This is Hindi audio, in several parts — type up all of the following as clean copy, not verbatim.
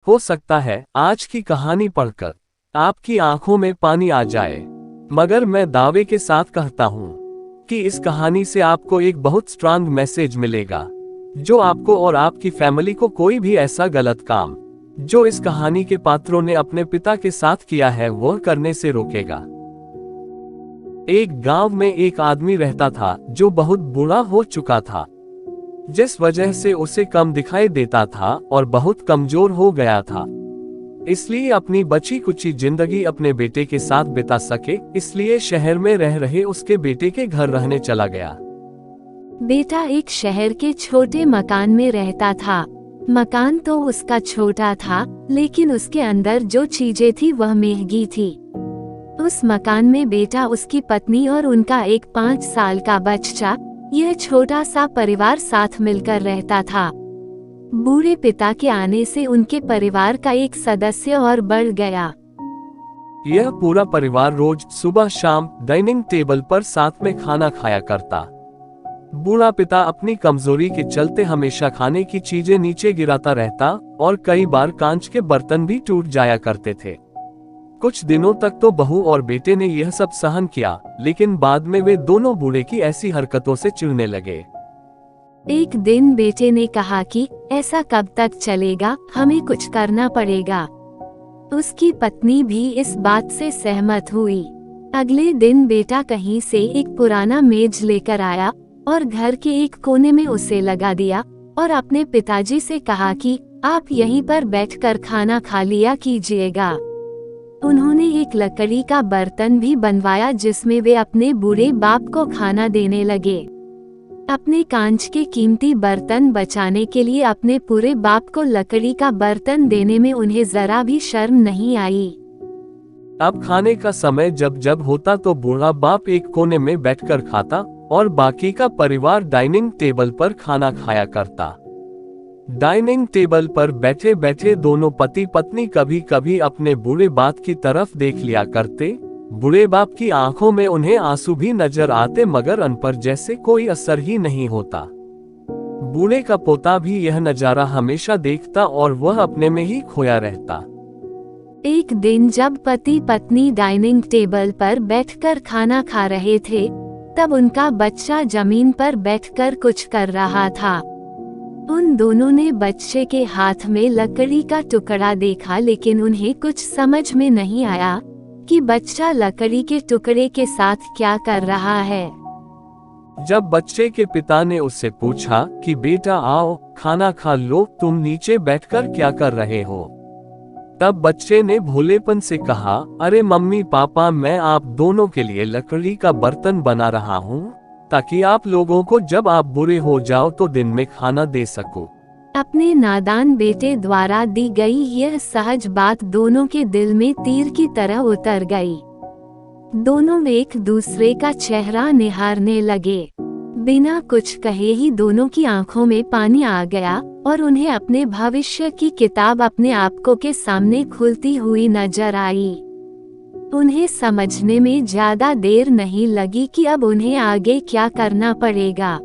हो सकता है आज की कहानी पढ़कर आपकी आंखों में पानी आ जाए, मगर मैं दावे के साथ कहता हूँ कि इस कहानी से आपको एक बहुत स्ट्रांग मैसेज मिलेगा, जो आपको और आपकी फैमिली को कोई भी ऐसा गलत काम जो इस कहानी के पात्रों ने अपने पिता के साथ किया है वह करने से रोकेगा। एक गांव में एक आदमी रहता था जो बहुत बूढ़ा हो चुका था, जिस वजह से उसे कम दिखाई देता था और बहुत कमजोर हो गया था। इसलिए अपनी बची कुची जिंदगी अपने बेटे के साथ बिता सके, इसलिए शहर में रह रहे उसके बेटे के घर रहने चला गया। बेटा एक शहर के छोटे मकान में रहता था। मकान तो उसका छोटा था, लेकिन उसके अंदर जो चीजें थी वह महंगी थी। उस मकान में बेटा, उसकी पत्नी और उनका एक 5 साल का बच्चा, यह छोटा सा परिवार साथ मिलकर रहता था। बूढ़े पिता के आने से उनके परिवार का एक सदस्य और बढ़ गया। यह पूरा परिवार रोज सुबह शाम डाइनिंग टेबल पर साथ में खाना खाया करता। बूढ़ा पिता अपनी कमजोरी के चलते हमेशा खाने की चीजें नीचे गिराता रहता और कई बार कांच के बर्तन भी टूट जाया करते थे। कुछ दिनों तक तो बहू और बेटे ने यह सब सहन किया, लेकिन बाद में वे दोनों बूढ़े की ऐसी हरकतों से चिढ़ने लगे। एक दिन बेटे ने कहा कि ऐसा कब तक चलेगा, हमें कुछ करना पड़ेगा। उसकी पत्नी भी इस बात से सहमत हुई। अगले दिन बेटा कहीं से एक पुराना मेज लेकर आया और घर के एक कोने में उसे लगा दिया और अपने पिताजी से कहा कि आप यहीं पर बैठकर खाना खा लिया कीजिएगा। उन्होंने एक लकड़ी का बर्तन भी बनवाया जिसमें वे अपने बूढ़े बाप को खाना देने लगे। अपने कांच के कीमती बर्तन बचाने के लिए अपने पूरे बाप को लकड़ी का बर्तन देने में उन्हें जरा भी शर्म नहीं आई। अब खाने का समय जब जब होता तो बूढ़ा बाप एक कोने में बैठकर खाता और बाकी का परिवार डाइनिंग टेबल पर खाना खाया करता। डाइनिंग टेबल पर बैठे बैठे दोनों पति पत्नी कभी कभी अपने बूढ़े बाप की तरफ देख लिया करते। बूढ़े बाप की आंखों में उन्हें आंसू भी नजर आते, मगर उन पर जैसे कोई असर ही नहीं होता। बूढ़े का पोता भी यह नजारा हमेशा देखता और वह अपने में ही खोया रहता। एक दिन जब पति पत्नी डाइनिंग टेबल पर बैठकर खाना खा रहे थे, तब उनका बच्चा जमीन पर बैठकर कुछ कर रहा था। उन दोनों ने बच्चे के हाथ में लकड़ी का टुकड़ा देखा, लेकिन उन्हें कुछ समझ में नहीं आया कि बच्चा लकड़ी के टुकड़े के साथ क्या कर रहा है। जब बच्चे के पिता ने उससे पूछा कि बेटा आओ खाना खा लो, तुम नीचे बैठकर क्या कर रहे हो, तब बच्चे ने भोलेपन से कहा, अरे मम्मी पापा, मैं आप दोनों के लिए लकड़ी का बर्तन बना रहा हूँ ताकि आप लोगों को जब आप बुरे हो जाओ तो दिन में खाना दे सकूं। अपने नादान बेटे द्वारा दी गई यह सहज बात दोनों के दिल में तीर की तरह उतर गई। दोनों एक दूसरे का चेहरा निहारने लगे। बिना कुछ कहे ही दोनों की आंखों में पानी आ गया और उन्हें अपने भविष्य की किताब अपने आंखों के सामने खुलती हुई नजर आई। उन्हें समझने में ज्यादा देर नहीं लगी कि अब उन्हें आगे क्या करना पड़ेगा।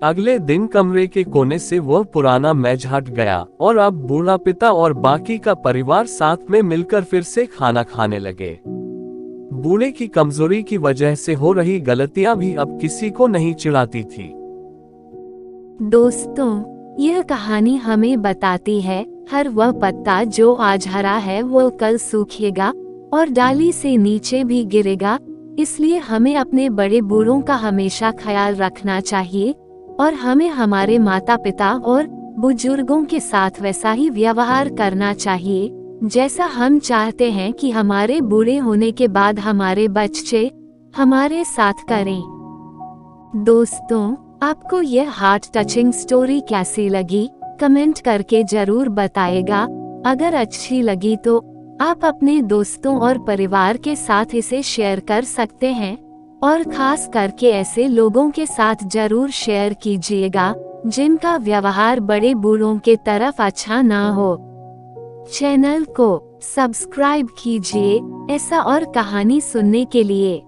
अगले दिन कमरे के कोने से वह पुराना मेज हट गया और अब बूढ़ा पिता और बाकी का परिवार साथ में मिलकर फिर से खाना खाने लगे। बूढ़े की कमजोरी की वजह से हो रही गलतियां भी अब किसी को नहीं चिढ़ाती थी। दोस्तों, यह कहानी हमें बताती है, हर वह पत्ता जो आज हरा है वो कल सूखेगा और डाली से नीचे भी गिरेगा। इसलिए हमें अपने बड़े बूढ़ों का हमेशा ख्याल रखना चाहिए और हमें हमारे माता पिता और बुजुर्गों के साथ वैसा ही व्यवहार करना चाहिए जैसा हम चाहते हैं कि हमारे बूढ़े होने के बाद हमारे बच्चे हमारे साथ करें। दोस्तों, आपको यह हार्ट टचिंग स्टोरी कैसी लगी, कमेंट करके जरूर बताएगा। अगर अच्छी लगी तो आप अपने दोस्तों और परिवार के साथ इसे शेयर कर सकते हैं और खास करके ऐसे लोगों के साथ जरूर शेयर कीजिएगा जिनका व्यवहार बड़े बूढ़ों के तरफ अच्छा ना हो। चैनल को सब्सक्राइब कीजिए ऐसा और कहानी सुनने के लिए।